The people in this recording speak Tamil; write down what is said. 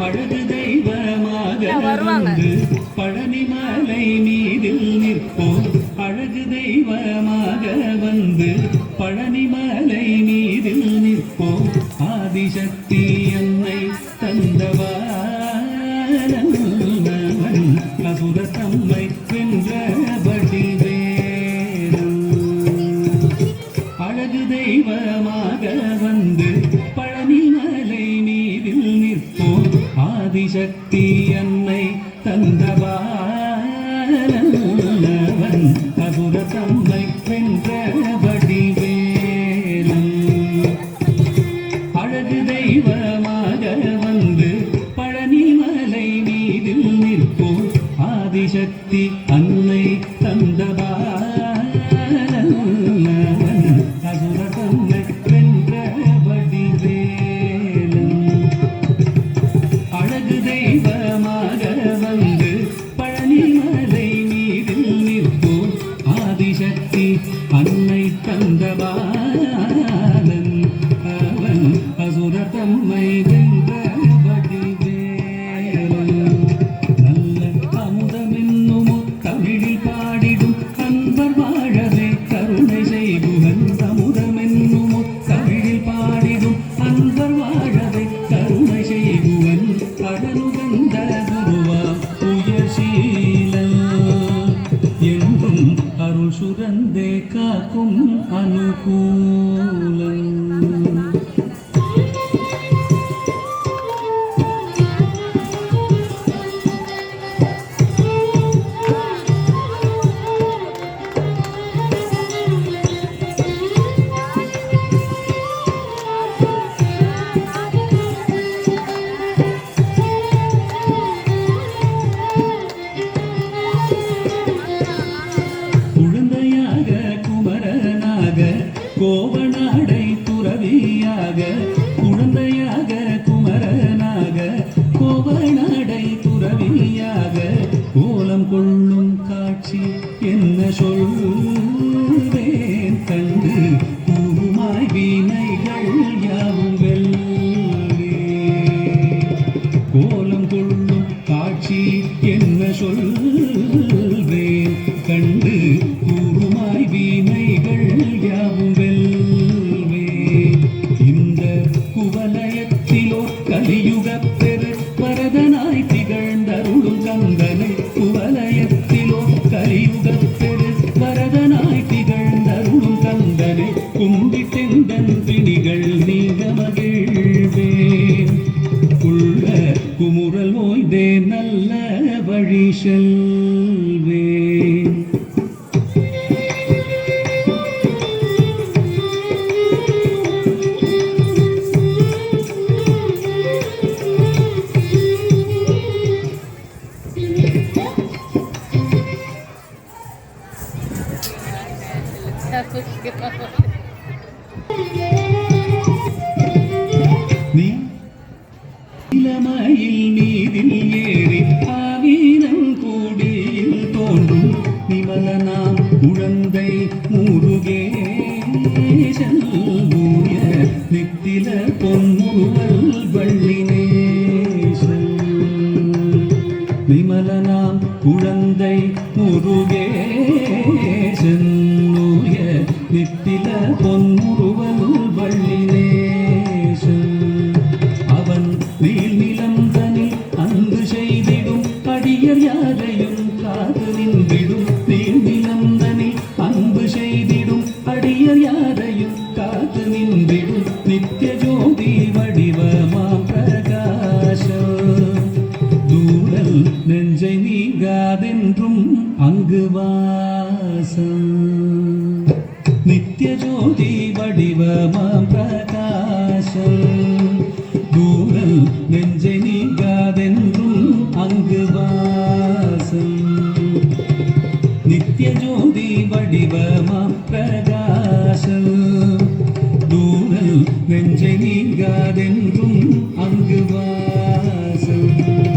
அழகு தெய்வமாக வந்து பழனிமலை மீதில் நிற்போம். அழகு தெய்வமாக வந்து பழனிமலை மீதில் நிற்போம். ஆதிசக்தி என்னை தந்தவன் அசுர தம்மை வென்றபடி வேணும். அழகு தெய்வமாக வந்து பழனிமலை மீதில் நிற்போம். ஆதிசக்தி என்னை தந்தவன் அசுர தம்மை வென்றபடி வேணும். அழகு தெய்வமாக வந்து பழனிமலை மீதில் நிற்போம். ஆதிசக்தி அன்னை தந்தவன் அசுர தம்மை வென்றபடி வேணும். அழகு தெய்வமாக வந்து பழனிமலை மீதில் நிற்போம். ஆதிசக்தி அன்னை தந்தவன் அவன் அசுர தம்மை வென்றபடி வேணும். நல்ல அமுதமென்னும் தமிழில் பாடிடும் அன்பர் வாழவே கருணை செய்குவன். அமுதமென்னும் தமிழில் பாடிடும் அன்பர் வாழவே கருணை செய்குவன். அழலுகந்த குருவா உயர்சீலன் என்றும் அருள் சுரந்தே காக்கும் அனுகூலன். குழந்தையாக குமரனாக கோவனாடை துறவியாக. குழந்தையாக குமரனாக கோவனாடை துறவியாக. கோலம் கொள்ளும் காட்சி என்ன சொல்வேன் கண்டு கூறுமாய் வீணைகள் யாவும் வெல்வே. கோலம் கொள்ளும் காட்சி என்ன சொல்வேன் கண்டு கூறுமாய் வீணைகள் யாவும் வெல்வே. இந்த குவலயத்திலோ கலியுகப் பெரு வரதனாய் திகழ்ந்தருளும் கந்தனை. குவலயத்திலோ கலியுகப் பெரு வரதனாய் திகழ்ந்தருளும் கந்தனை. கும்பிட்டெந்தன் பிணிகள் நீங்க மகிழ்வேன். உள்ள குமுறல் ஓய்தே நல்ல வழி செல்வேன். நீலமயில் மீதில் ஏறி ஆவீனம் கூடியில் தோன்றும் நிமலனாம் குழந்தை முருகேசன். மூய நித்தில பொன்முருவல் வள்ளினேசன். நிமலனாம் குழந்தை முருகேசன். மூய நித்தில பொன்முருவல் வள்ளினேசன். அவன் நீல் நிலந்தனில் அன்பு செய்திடும் அடியர் யாரையும் காத்து நின்றிடும். நீல் நிலந்தனில் அன்பு செய்திடும் அடியர் யாரையும் காத்து நின்றிடும். நித்திய ஜோதி வடிவமாம் பிரகாசம். தூரல் நெஞ்சை நீங்காதென்றும் அங்கு வாசம். நித்திய ஜோதி வடிவமாம் பிரகாசம். தூரல் நெஞ்சை நீங்காதென்றும் அங்கு வாசம். நித்திய ஜோதி வடிவமாம் பிரகாசம். தூரல் நெஞ்சை நீங்காதென்றும் அங்கு வாசம்.